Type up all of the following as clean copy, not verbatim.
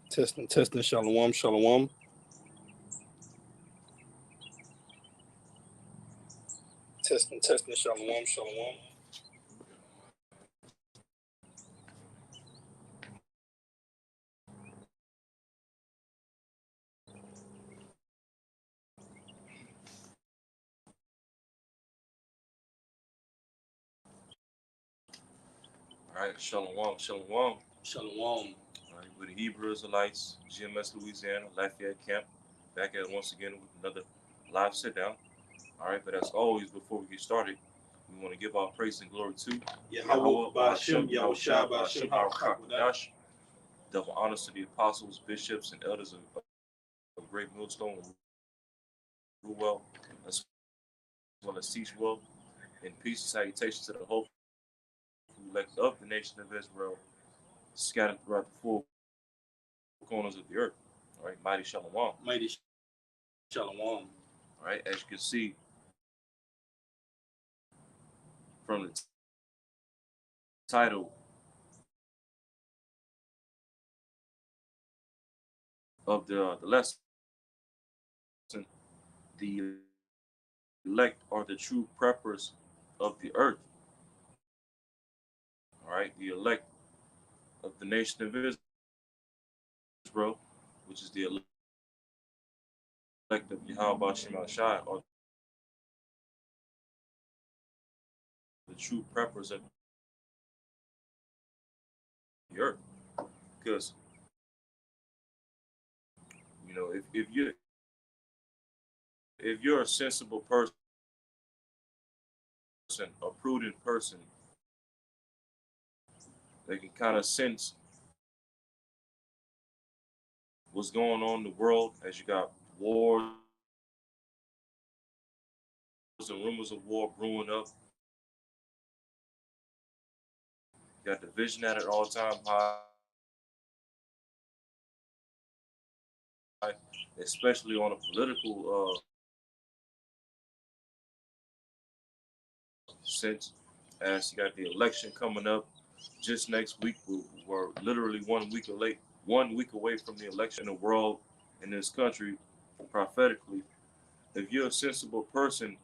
Testing, shalom, shalom. Testing, shalom, shalom. All right, shalom, shalom. Shalom. All right, we're the Hebrew Israelites, GMS Louisiana, Lafayette camp, back at it once again with another live sit down. All right, but as always, before we get started, we want to give our praise and glory to Yahweh Ba'Shem, Yahushua Ba'Shem, HaRachakodash. double honors to the apostles, bishops, and elders of Great Millstone, Ruwell, as well as Teachwell, and peace and salutations to the whole elect of the nation of Israel, scattered throughout the four corners of the earth. All right, mighty shalom. Mighty shalom. All right, as you can see from the title of the lesson, the elect are the true preppers of the earth. All right, the elect of the nation of Israel, which is the elect of Yahweh Shem Shai, are the true preppers of the earth. Because you know, if you're a sensible person, a prudent person, they can kind of sense what's going on in the world as you got wars and rumors of war brewing up. You got division at an all-time high, especially on a political sense, as you got the election coming up just next week. We're literally 1 week away from the election in the world, in this country, prophetically. If you're a sensible person,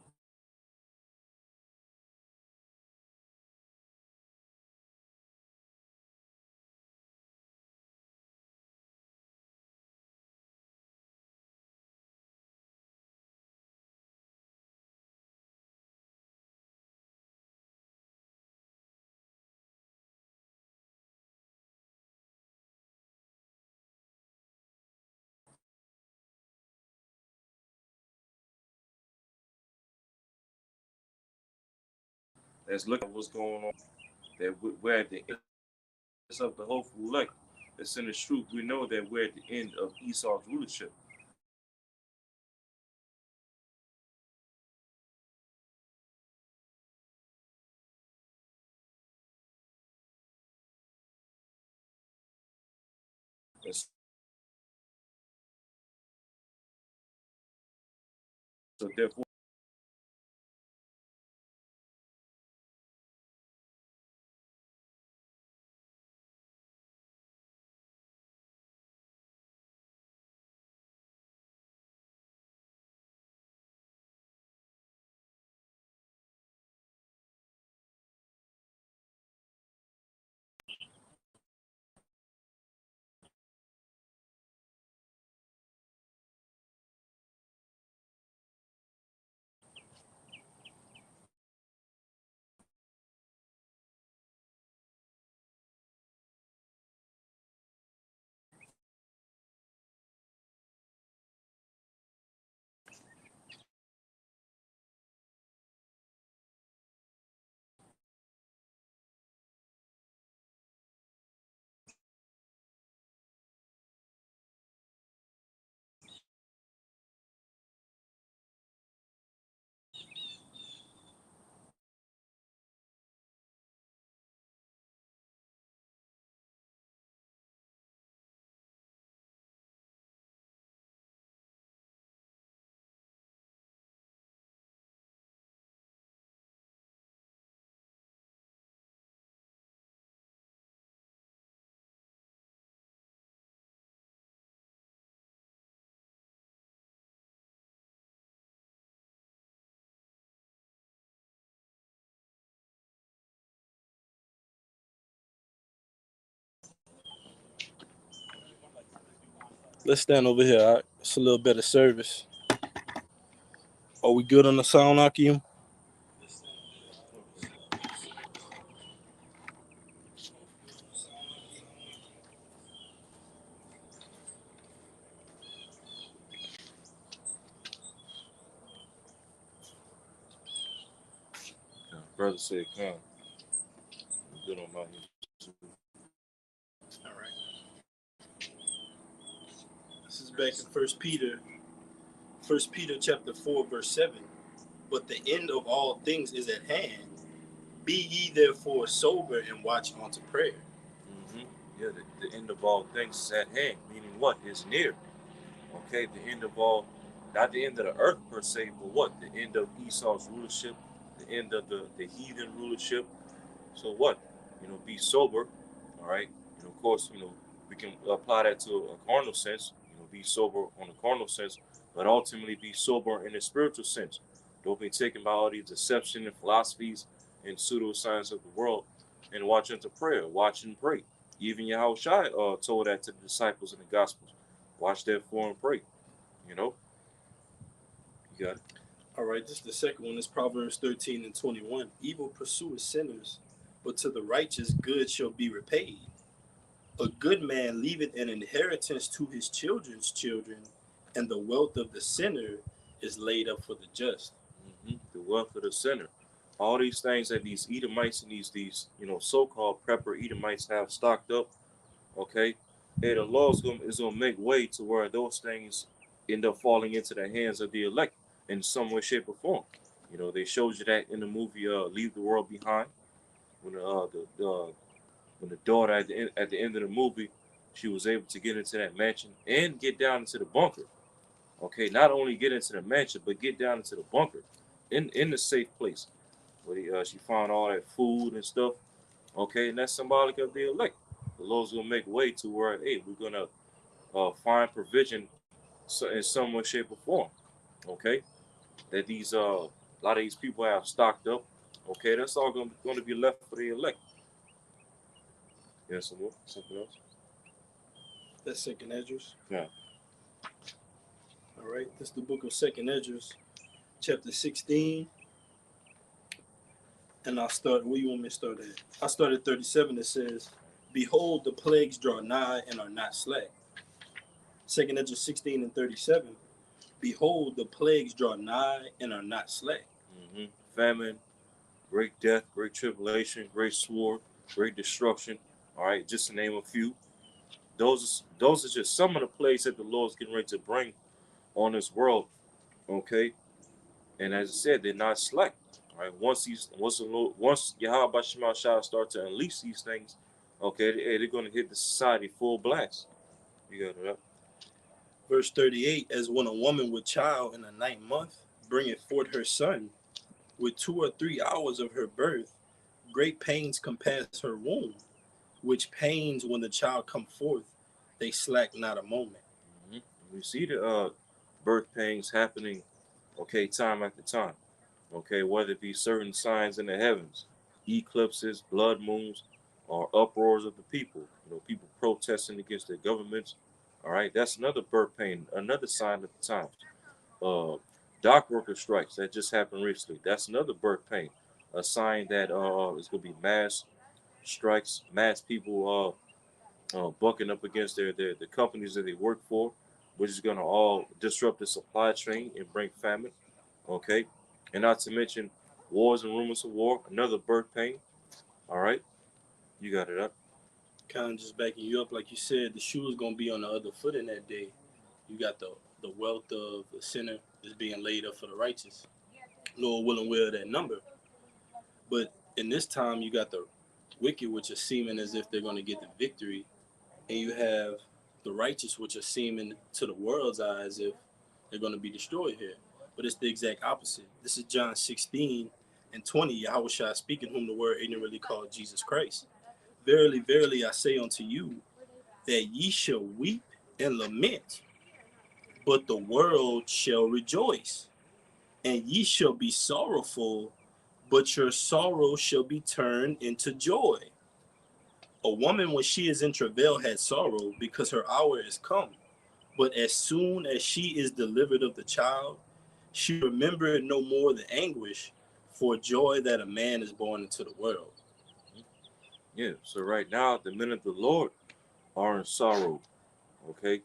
let's look at what's going on. That we're at the end of the hopeful elect. That's in the truth. We know that we're at the end of Esau's rulership. And so therefore, Let's stand over here. All right? It's a little better service. Are we good on the sound, Akim? Brother said, "Come, I'm good on my end." All right. This is back in First Peter. First Peter chapter 4, verse 7. But the end of all things is at hand. Be ye therefore sober and watch unto prayer. Mm-hmm. Yeah, the end of all things is at hand, meaning what? It's near. Okay, the end of all, not the end of the earth per se, but what? The end of Esau's rulership, the end of the heathen rulership. So what? Be sober, all right? Of course, we can apply that to a carnal sense, be sober on a carnal sense, but ultimately be sober in a spiritual sense. Don't be taken by all these deception and philosophies and pseudoscience of the world, and watch unto prayer, watch and pray. Even Yahushua told that to the disciples in the Gospels. Watch therefore and pray. You know, you got it. All right, this is the second one. It's Proverbs 13 and 21. Evil pursueth sinners, but to the righteous good shall be repaid. A good man leaveth an inheritance to his children's children, and the wealth of the sinner is laid up for the just. Mm-hmm. The wealth of the sinner. All these things that these Edomites and these so-called prepper Edomites have stocked up, okay, and the law is gonna make way to where those things end up falling into the hands of the elect in some way, shape, or form. They showed you that in the movie "Leave the World Behind," when when the daughter at the end of the movie, she was able to get into that mansion and get down into the bunker. Okay, not only get into the mansion, but get down into the bunker, in the safe place where she found all that food and stuff. Okay, and that's symbolic of the elect. The Lord's gonna make way to where, hey, we're gonna find provision in some way, shape, or form. Okay, that these a lot of these people have stocked up. Okay, that's all gonna be left for the elect. Yeah, something else. That's Second Esdras. Yeah. All right, this is the book of Second Esdras, chapter 16. And I'll start, where you want me to start at? I start at 37. It says, Behold, the plagues draw nigh and are not slack. Second Esdras 16 and 37. Behold, the plagues draw nigh and are not slack. Mm-hmm. Famine, great death, great tribulation, great sword, great destruction. All right, just to name a few. Those are just some of the plagues that the Lord's getting ready to bring on this world. Okay, and as I said, they're not slack. All right, once Yahweh Bashim Shah start to unleash these things, okay, they're going to hit the society full blast. You got it up. Verse 38, as when a woman with child in the 9th month bringeth forth her son, with 2 or 3 hours of her birth, great pains compass her womb, which pains when the child come forth, they slack not a moment. Mm-hmm. We see the birth pains happening, okay, time after time. Okay, whether it be certain signs in the heavens, eclipses, blood moons, or uproars of the people, people protesting against their governments. All right, that's another birth pain, another sign of the times. Dock worker strikes that just happened recently. That's another birth pain, a sign that it's going to be mass strikes, mass people bucking up against the companies that they work for, which is going to all disrupt the supply chain and bring famine. Okay, and not to mention wars and rumors of war, another birth pain. All right, you got it up. Kind of just backing you up, like you said, the shoe is going to be on the other foot in that day. You got the wealth of the sinner is being laid up for the righteous. Lord willing, will that number. But in this time, you got the wicked, which are seeming as if they're going to get the victory, and you have the righteous, which are seeming to the world's eyes if they're going to be destroyed here. But it's the exact opposite. This is John 16 and 20. Yahweh speaking, whom the word ignorantly called Jesus Christ. Verily, verily, I say unto you, that ye shall weep and lament, but the world shall rejoice. And ye shall be sorrowful, but your sorrow shall be turned into joy. A woman, when she is in travail, had sorrow, because her hour is come. But as soon as she is delivered of the child, she remembered no more the anguish for joy that a man is born into the world. Yeah. So right now, the men of the Lord are in sorrow. Okay.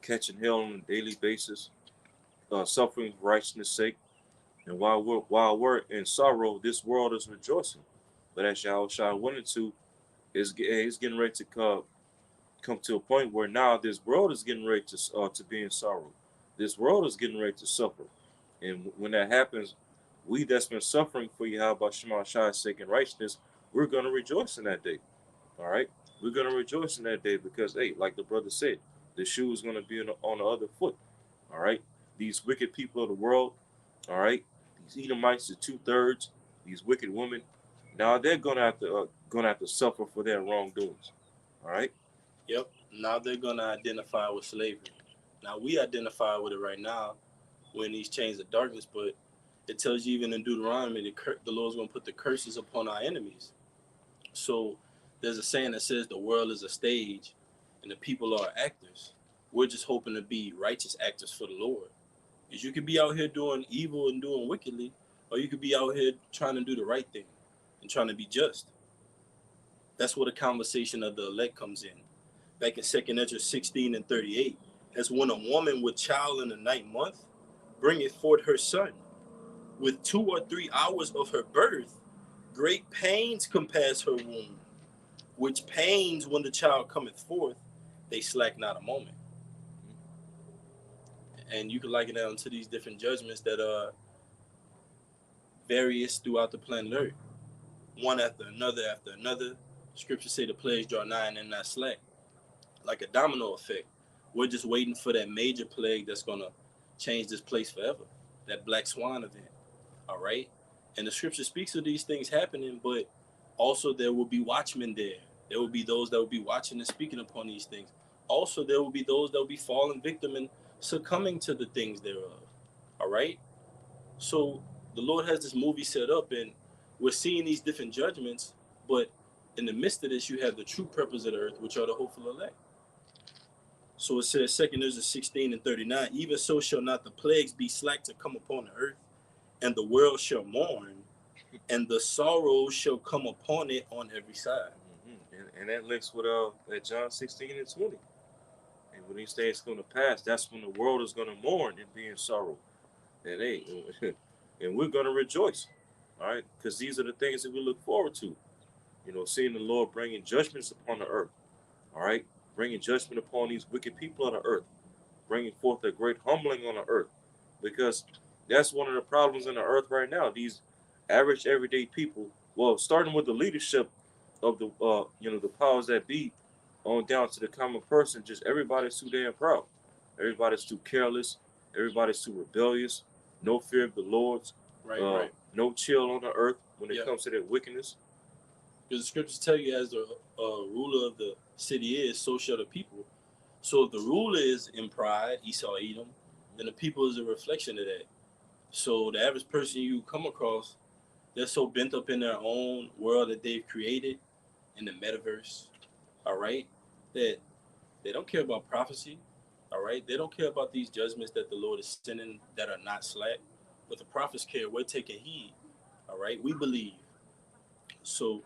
Catching hell on a daily basis, suffering for righteousness' sake. And while we're in sorrow, this world is rejoicing. But as Yahushua went into, is getting ready to come to a point where now this world is getting ready to be in sorrow. This world is getting ready to suffer. And when that happens, we that's been suffering for Yahweh Shema Shai's sake and righteousness, we're gonna rejoice in that day. All right, we're gonna rejoice in that day because, hey, like the brother said, the shoe is gonna be on the other foot. All right, these wicked people of the world, all right, these Edomites, the 2/3, these wicked women, now they're gonna have to suffer for their wrongdoings. All right. Yep. Now they're gonna identify with slavery. Now we identify with it right now when these chains of darkness, but it tells you even in Deuteronomy the Lord's gonna put the curses upon our enemies. So there's a saying that says the world is a stage and the people are actors. We're just hoping to be righteous actors for the Lord. Because you could be out here doing evil and doing wickedly, or you could be out here trying to do the right thing and trying to be just. That's where the conversation of the elect comes in. Back in 2nd Ezra 16 and 38, as when a woman with child in the ninth month bringeth forth her son, with 2 or 3 hours of her birth, great pains compass her womb, which pains when the child cometh forth, they slack not a moment. And you can liken that unto these different judgments that are various throughout the planet Earth, one after another after another. Scriptures say the plagues draw nigh and not slack, like a domino effect. We're just waiting for that major plague that's gonna change this place forever, that black swan event. All right, and the scripture speaks of these things happening, but also there will be watchmen there. There will be those that will be watching and speaking upon these things. Also, there will be those that will be falling victim and succumbing to the things thereof. All right, so the Lord has this movie set up, and we're seeing these different judgments, but in the midst of this, you have the true purpose of the earth, which are the hopeful elect. So it says, 2nd Ezra 16 and 39, even so shall not the plagues be slack to come upon the earth, and the world shall mourn, and the sorrow shall come upon it on every side. And that links with at John 16 and 20. And when these things come to pass, that's when the world is going to mourn and be in sorrow. And and we're going to rejoice. All right, because these are the things that we look forward to. Seeing the Lord bringing judgments upon the earth. All right, bringing judgment upon these wicked people on the earth, bringing forth a great humbling on the earth, because that's one of the problems in the earth right now. These average everyday people, well, starting with the leadership of the powers that be, on down to the common person, just everybody's too damn proud. Everybody's too careless. Everybody's too rebellious. No fear of the Lord's. Right. No chill on the earth when it Yep. comes to their wickedness. Because the scriptures tell you, as the ruler of the city is, so shall the people. So if the ruler is in pride, Esau, Edom, then the people is a reflection of that. So the average person you come across, they're so bent up in their own world that they've created in the metaverse, all right, that they don't care about prophecy, all right? They don't care about these judgments that the Lord is sending that are not slack. But the prophets care. We're taking heed, all right? We believe. So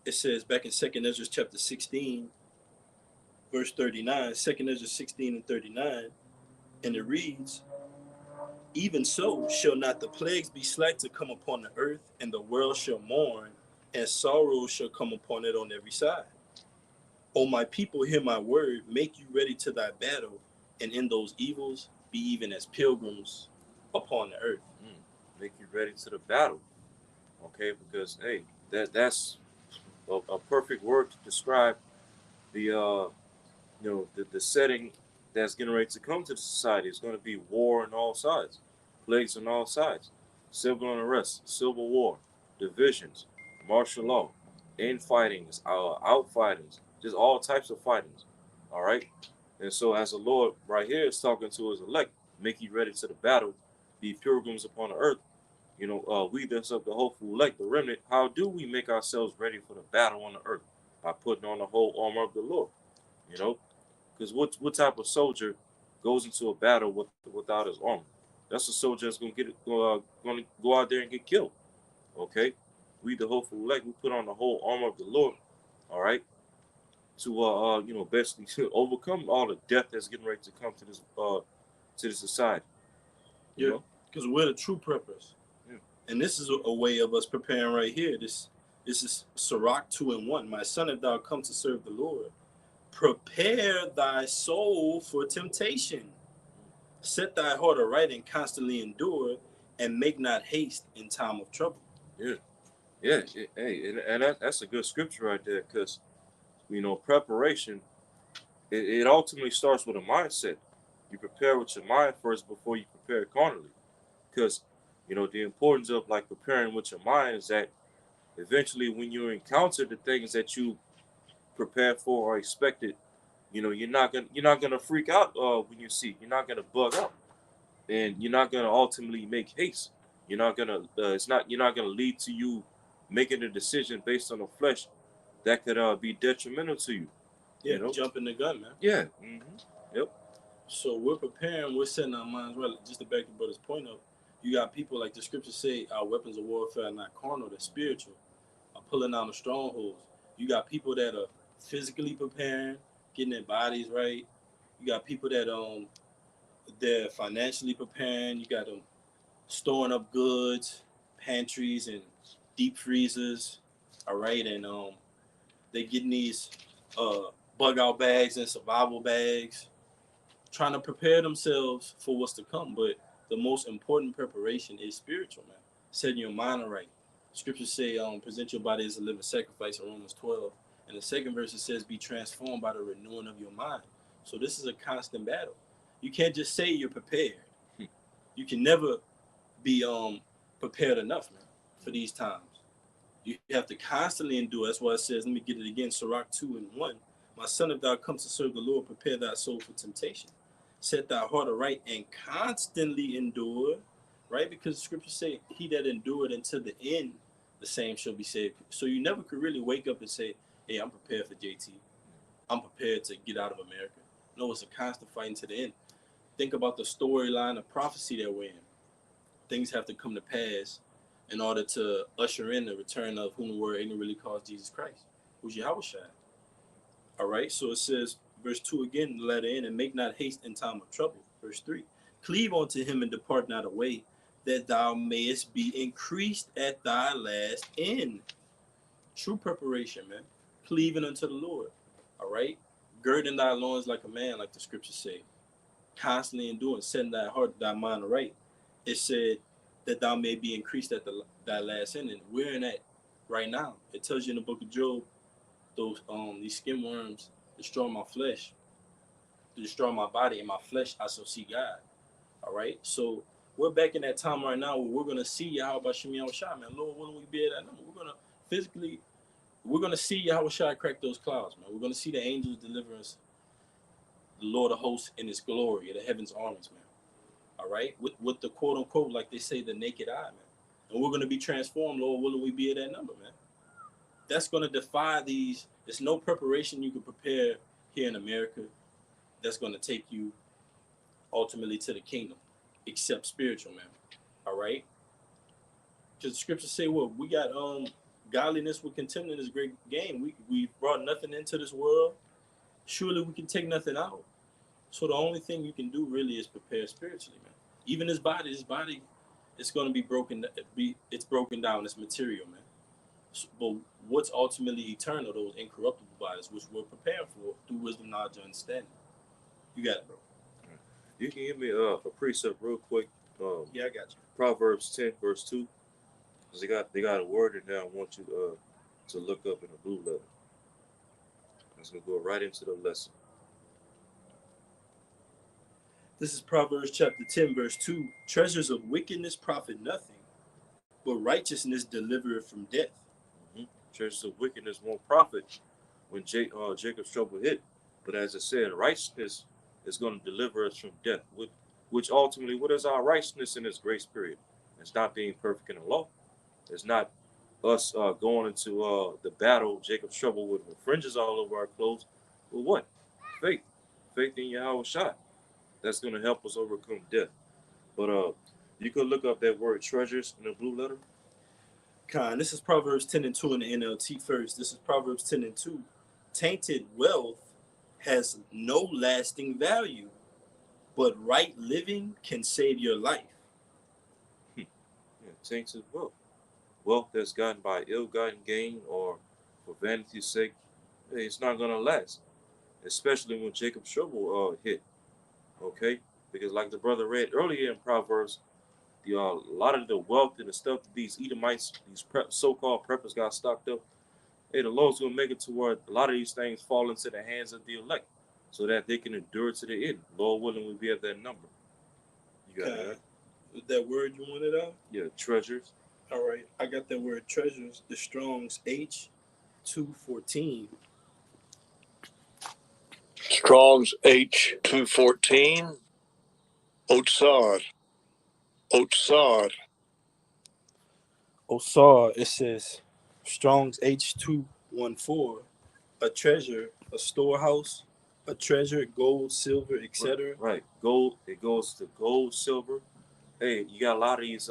it says back in 2nd Ezra chapter 16, verse 39, 2nd Ezra 16 and 39, and it reads, even so shall not the plagues be slack to come upon the earth, and the world shall mourn, and sorrow shall come upon it on every side. O my people, hear my word, make you ready to thy battle, and in those evils be even as pilgrims upon the earth. Make you ready to the battle. Okay, because hey, that's a perfect word to describe the the setting that's getting ready to come to the society. It's going to be war on all sides, plagues on all sides, civil unrest, civil war, divisions, martial law, infightings, outfightings, just all types of fightings. All right, and so as the Lord right here is talking to his elect, make you ready to the battle, be pilgrims upon the earth. We that's of the hopeful elect, the remnant. How do we make ourselves ready for the battle on the earth? By putting on the whole armor of the Lord. You know, Because what type of soldier goes into a battle without his armor? That's a soldier that's gonna go out there and get killed. Okay, we the hopeful elect, we put on the whole armor of the Lord. All right, to basically to overcome all the death that's getting ready to come to this society. You Yeah, know. because we're the true purpose. Yeah. And this is a way of us preparing right here. This is Sirach 2:1. My son, if thou come to serve the Lord, prepare thy soul for temptation. Set thy heart aright and constantly endure, and make not haste in time of trouble. Yeah. Yeah. Hey, and that's a good scripture right there, because preparation, it ultimately starts with a mindset. You prepare with your mind first before you prepare carnally, because the importance of like preparing with your mind is that eventually when you encounter the things that you prepare for or expected, you're not gonna freak out when you see. You're not gonna bug out, and you're not gonna ultimately make haste. You're not gonna it's not You're not gonna lead to you making a decision based on the flesh that could be detrimental to you. Yeah, You know. jumping the gun, man. Yeah. Yep. So we're preparing, we're setting our minds right. Just to back the brother's point up, you got people like the scriptures say, our weapons of warfare are not carnal, they're spiritual, are pulling down the strongholds. You got people that are physically preparing, getting their bodies right. You got people that they're financially preparing. You got them storing up goods, pantries and deep freezers. All right, and they getting these bug out bags and survival bags, trying to prepare themselves for what's to come. But the most important preparation is spiritual, man. Setting your mind right. Scriptures say, present your body as a living sacrifice in Romans 12. And the second verse it says, be transformed by the renewing of your mind. So this is a constant battle. You can't just say you're prepared. You can never be prepared enough, man, for these times. You have to constantly endure. That's why it says, let me get it again, Sirach 2:1. My son, if thou come to serve the Lord, prepare thy soul for temptation. Set thy heart aright and constantly endure, right? Because the scriptures say, he that endured until the end, the same shall be saved. So you never could really wake up and say, hey, I'm prepared for JT. I'm prepared to get out of America. No, it's a constant fighting to the end. Think about the storyline of prophecy that we're in. Things have to come to pass in order to usher in the return of whom the word ain't really calls Jesus Christ, who's Yahweh Shai. All right, so it says, verse 2 again, the letter in, and make not haste in time of trouble. Verse 3, cleave unto him and depart not away, that thou mayest be increased at thy last end. True preparation, man. Cleaving unto the Lord. All right, girding thy loins like a man, like the scriptures say. Constantly enduring, setting thy heart, thy mind right. It said that thou may be increased at thy last end. And we're in that right now. It tells you in the book of Job, these skin worms destroy my flesh, to destroy my body, and my flesh I shall see God. All right. So we're back in that time right now where we're gonna see Yahweh Shemi Shai, man. Lord willing, we be at that number. We're gonna see Yahweh Shai crack those clouds, man. We're gonna see the angels deliver us, the Lord of hosts in his glory, the heavens armies, man. All right, with the quote unquote, like they say, the naked eye, man. And we're gonna be transformed, Lord willing, we be at that number, man. That's gonna defy these. There's no preparation you can prepare here in America that's gonna take you ultimately to the kingdom, except spiritual, man. All right, because the scriptures say, well, we got godliness with contempt in this great game. We brought nothing into this world. Surely we can take nothing out. So the only thing you can do really is prepare spiritually, man. Even this body, it's going to be broken. It's broken down. It's material, man. So, but what's ultimately eternal? Those incorruptible bodies, which we're preparing for through wisdom, knowledge, and understanding. You got it, bro. You can give me a precept real quick. Yeah, I got you. Proverbs 10 verse 2. Because they got a word in there I want you to look up in the blue letter. It's gonna go right into the lesson. This is Proverbs chapter 10, verse 2. Treasures of wickedness profit nothing, but righteousness delivereth from death. Treasures of wickedness won't profit when Jacob's trouble hit. But as I said, righteousness is going to deliver us from death. Which ultimately, what is our righteousness in this grace period? It's not being perfect in the law. It's not us going into the battle, Jacob's trouble, with fringes all over our clothes. But what? Faith. faith in Yahweh Shai. That's going to help us overcome death. But you could look up that word treasures in the blue letter. Con, this is Proverbs 10 and 2 in the NLT first. This is Proverbs 10 and 2. Tainted wealth has no lasting value, but right living can save your life. Yeah, tainted wealth. Wealth that's gotten by ill-gotten gain or for vanity's sake, hey, it's not going to last. Especially when Jacob's trouble hit. Okay? Because like the brother read earlier in Proverbs, a lot of the wealth and the stuff that these Edomites, these so-called preppers got stocked up, hey, the Lord's going to make it to where a lot of these things fall into the hands of the elect so that they can endure to the end. Lord willing, we'll be at that number. You got that? That word you wanted out? Yeah, treasures. All right, I got that word treasures, the Strong's H214. Strong's H214. Otsar. Otsar. Osar, it says Strong's H214, a treasure, a storehouse, a treasure, gold, silver, etc. Right. Gold, it goes to gold, silver. Hey, you got a lot of these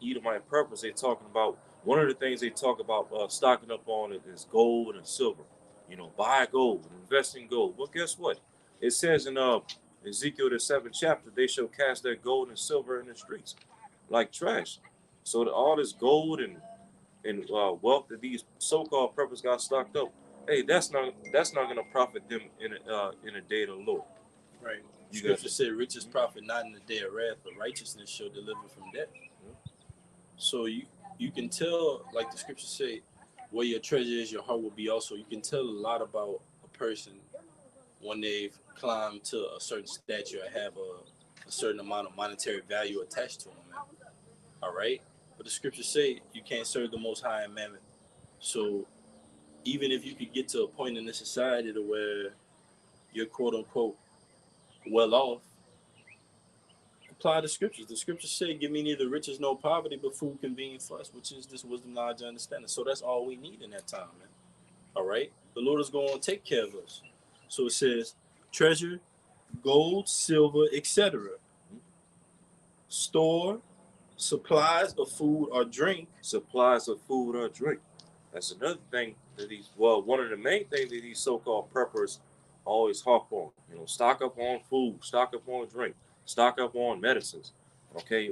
Edomite preppers. They talking about, one of the things they talk about stocking up on is gold and silver. You know, buy gold, invest in gold. Well, guess what? It says in Ezekiel the 7th chapter, they shall cast their gold and silver in the streets like trash. So all this gold and wealth that these so-called preppers got stocked up, hey, that's not gonna profit them in a day of the Lord. Right. You Scripture said, "Riches profit not in the day of wrath, but righteousness shall deliver from death." So you can tell, like the scriptures say, where your treasure is, your heart will be also. You can tell a lot about a person when they've climbed to a certain stature or have a certain amount of monetary value attached to them. Man. All right, but the scriptures say you can't serve the Most High and Mammon. So even if you could get to a point in the society to where you're quote unquote well off, apply the scriptures. The scriptures say, "Give me neither riches nor poverty, but food convenient for us," which is this wisdom, knowledge, and understanding. So that's all we need in that time, man. All right, the Lord is going to take care of us. So it says, treasure, gold, silver, etc. Store, supplies of food or drink. Supplies of food or drink. That's another thing that one of the main things that these so-called preppers always harp on. You know, stock up on food, stock up on drink, stock up on medicines. Okay,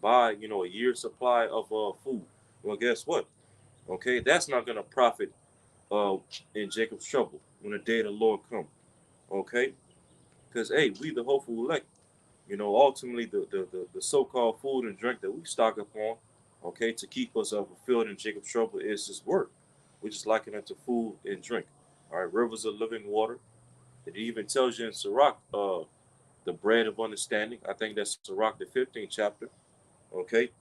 buy a year's supply of food. Well, guess what? Okay, that's not gonna profit uh in Jacob's trouble when the day of the Lord comes. Okay, because hey, we the hopeful elect. Ultimately the so-called food and drink that we stock up on, okay, to keep us fulfilled in Jacob's trouble is His word, which is likened unto food and drink. All right, rivers of living water. It even tells you in Sirach, the bread of understanding. I think that's Sirach the 15th chapter. Okay,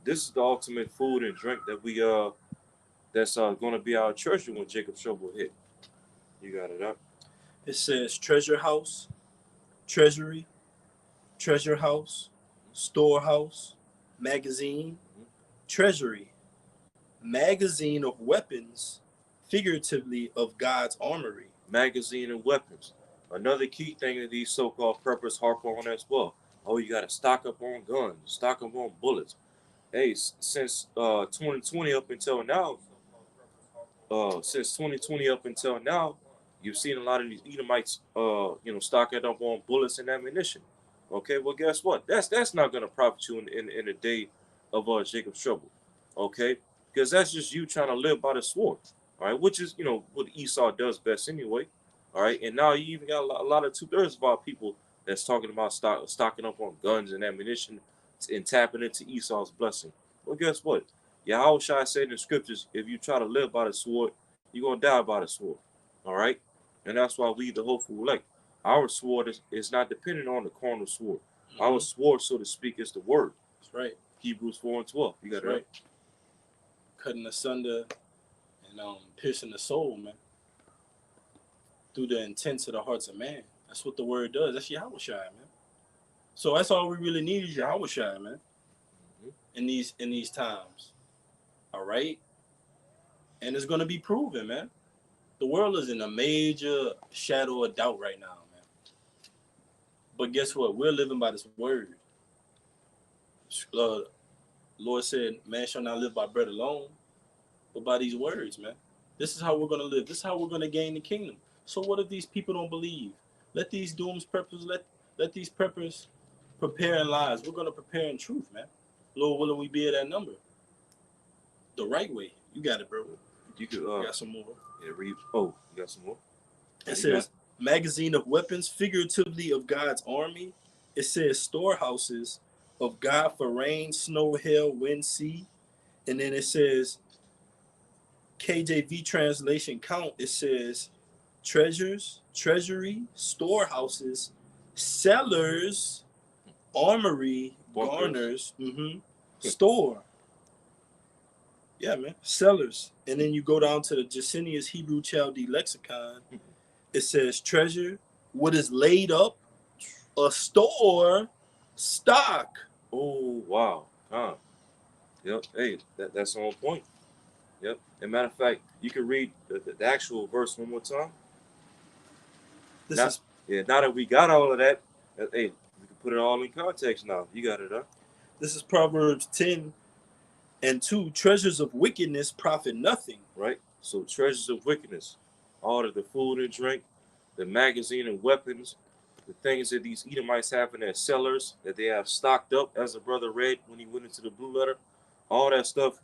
this is the ultimate food and drink that that's going to be our treasure when Jacob's trouble hit. You got it up. It says treasure house, treasury, treasure house, storehouse, magazine, treasury, magazine of weapons, figuratively of God's armory. Magazine and weapons. Another key thing that these so-called preppers harp on as well. Oh, you got to stock up on guns, stock up on bullets. Hey, since 2020 up until now, you've seen a lot of these Edomites, stocking up on bullets and ammunition. Okay, well, guess what? That's not going to profit you in the day of Jacob's trouble. Okay, because that's just you trying to live by the sword. All right, which is what Esau does best anyway. All right, and now you even got a lot of 2/3 of our people that's talking about stocking up on guns and ammunition and tapping into Esau's blessing. Well, guess what? Yahweh Shai said in the scriptures, if you try to live by the sword, you're going to die by the sword. All right? And that's why we, the hopeful elect, our sword is not dependent on the carnal sword. Mm-hmm. Our sword, so to speak, is the word. That's right. Hebrews 4 and 12. You got That's it right. Cutting asunder and piercing the soul, man. Through the intents of the hearts of man. That's what the word does. That's Yahweh Shai, man. So that's all we really need is Yahweh Shai, man. Mm-hmm. In these times. All right? And it's gonna be proven, man. The world is in a major shadow of doubt right now, man. But guess what? We're living by this word. Uh, Lord said, man shall not live by bread alone, but by these words, man. This is how we're going to live. This is how we're going to gain the kingdom. So what if these people don't believe? Let these dooms preppers, let these preppers prepare in lies. We're going to prepare in truth, man. Lord willing, we be at that number. The right way. You got it, bro. You could got some more. Yeah, read. Oh, you got some more? It says, magazine of weapons, figuratively of God's army. It says storehouses of God for rain, snow, hail, wind, sea. And then it says KJV translation count. It says treasures, treasury, storehouses, cellars, armory, garners, store. Yeah, man, cellars. And then you go down to the Jacinius Hebrew Chaldee lexicon. It says treasure, what is laid up, a store, stock. Oh, wow. Yep. Hey, that's on point. Yep. As a matter of fact, you can read the actual verse one more time. Now that we got all of that, hey, we can put it all in context now. You got it, huh? This is Proverbs 10:2. Treasures of wickedness profit nothing. Right. So treasures of wickedness, all of the food and drink, the magazine and weapons, the things that these Edomites have in their cellars that they have stocked up, as the brother read when he went into the blue letter, all that stuff,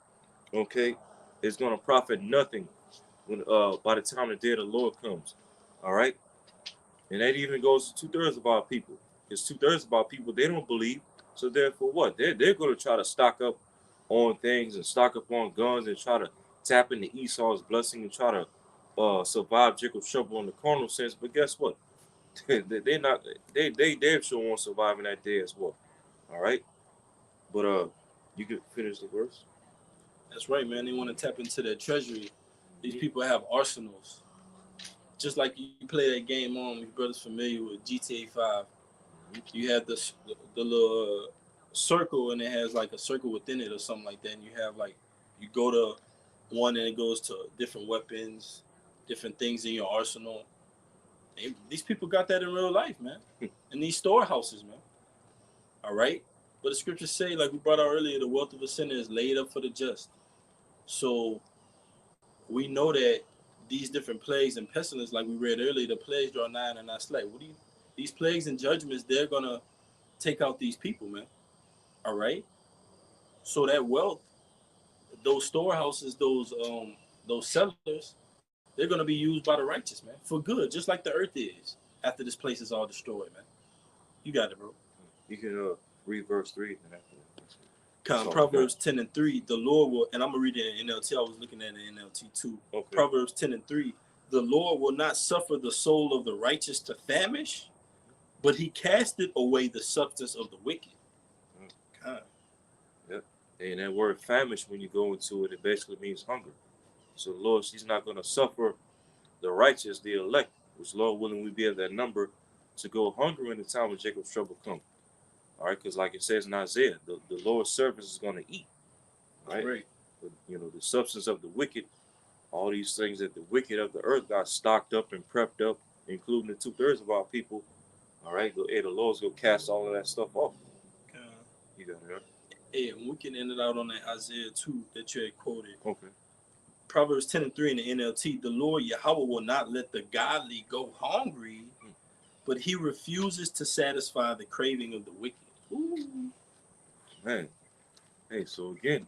okay, is going to profit nothing when by the time the day of the Lord comes. All right. And that even goes to 2/3 of our people. Because 2/3 of our people, they don't believe. So therefore what? They're going to try to stock up on things and stock up on guns and try to tap into Esau's blessing and try to survive Jacob's trouble in the carnal sense. But guess what? They're not. They damn sure won't survive in that day as well. All right. But you can finish the verse. That's right, man. They want to tap into their treasury. These people have arsenals. Just like you play that game on, your brother's familiar with GTA 5. You have the little circle, and it has like a circle within it or something like that. And you have like, you go to one and it goes to different weapons, different things in your arsenal. These people got that in real life, man. In these storehouses, man. All right? But the scriptures say, like we brought out earlier, the wealth of a sinner is laid up for the just. So we know that these different plagues and pestilence, like we read earlier, the plagues draw nigh and are not slack. These plagues and judgments, they're gonna take out these people, man. All right. So that wealth, those storehouses, those cellars, they're gonna be used by the righteous, man, for good, just like the earth is after this place is all destroyed, man. You got it, bro. You can read verse 3 and after that. Proverbs 10:3, the Lord will, and I'm gonna read it in NLT. I was looking at it in NLT too. Okay. Proverbs 10:3, the Lord will not suffer the soul of the righteous to famish, but he casteth away the substance of the wicked. Yep. And that word famish, when you go into it, it basically means hunger. So the Lord, he's not going to suffer the righteous, the elect, which Lord willing we be at that number, to go hungry in the time when Jacob's trouble come. All right, because like it says in Isaiah, the Lord's servants is going to eat. Right. But, the substance of the wicked, all these things that the wicked of the earth got stocked up and prepped up, including the 2/3 of our people. All right, the Lord's going to cast all of that stuff off. You got it, right? Yeah, and we can end it out on that Isaiah 2 that you had quoted. Okay. Proverbs 10:3 in the NLT, the Lord Yahweh will not let the godly go hungry, but he refuses to satisfy the craving of the wicked. Ooh. Man. Hey, so again,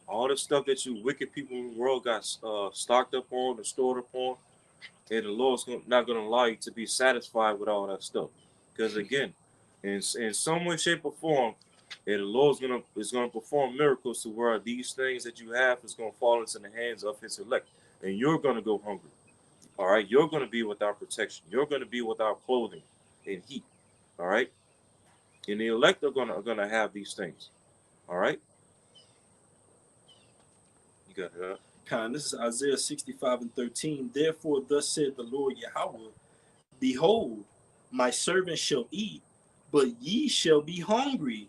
all the stuff that you wicked people in the world got stocked up on and stored up on, and the Lord's not going to allow you to be satisfied with all that stuff. Because again, in some way, shape, or form, and the Lord's is gonna perform miracles to where these things that you have is gonna fall into the hands of his elect, and you're gonna go hungry. All right, you're gonna be without protection. You're gonna be without clothing and heat. All right, and the elect are gonna have these things. All right, you got it. This is Isaiah 65:13. Therefore, thus said the Lord Yahweh, behold, my servant shall eat, but ye shall be hungry.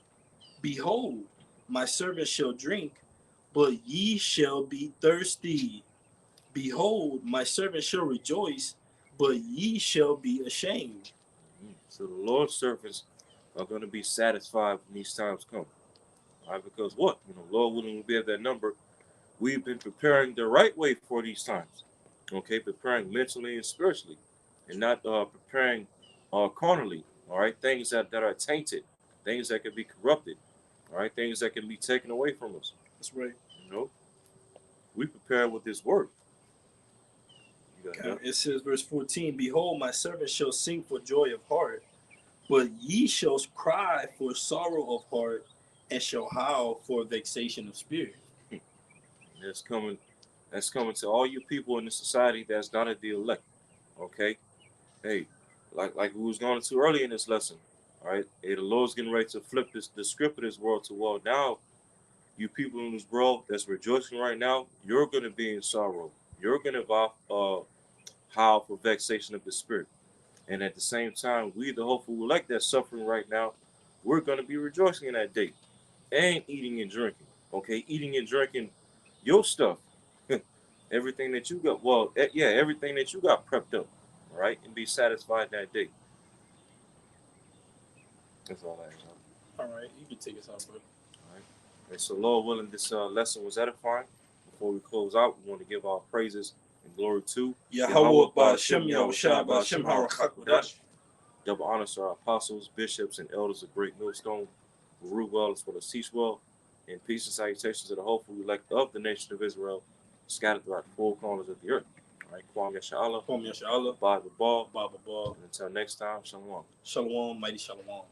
Behold, my servant shall drink, but ye shall be thirsty. Behold, my servant shall rejoice, but ye shall be ashamed. So the Lord's servants are going to be satisfied when these times come. All right, because what? Lord willing, we'll be at that number. We've been preparing the right way for these times. Okay, preparing mentally and spiritually, and not preparing carnally. All right, things that are tainted, things that can be corrupted. All right, things that can be taken away from us. That's right. We prepare with this word. It says, verse 14, Behold, my servant shall sing for joy of heart, but ye shall cry for sorrow of heart, and shall howl for vexation of spirit. That's coming. That's coming to all you people in the society that's not at the elect. Okay, hey, like we was going to early in this lesson. All right, hey, the Lord's getting ready to flip the script of this world to, well, now you people in this world that's rejoicing right now, you're going to be in sorrow. You're going to howl for vexation of the spirit. And at the same time, we, the hopeful elect that's suffering right now, we're going to be rejoicing in that day and eating and drinking. Okay, eating and drinking your stuff, everything that you got. Well, yeah, everything that you got prepped up, all right, and be satisfied that day. That's all I have. All right, you can take us out, bro. All right. And so, Lord willing, this lesson was edifying. Before we close out, we want to give our praises and glory to Yahweh Ba'Shem Yahushua Ba'Shem HaRachakodash. Double honors to our apostles, bishops, and elders of Great Millstone, who rule well as well as teach well, and peace and salutations to the hopeful elect of the nation of Israel, scattered throughout the four corners of the earth. All right, Kwam Yasha'Allah, Kwam Yasha'Allah, Baba Ball, Baba Ball. and until next time, Shalom. Shalom, mighty Shalom.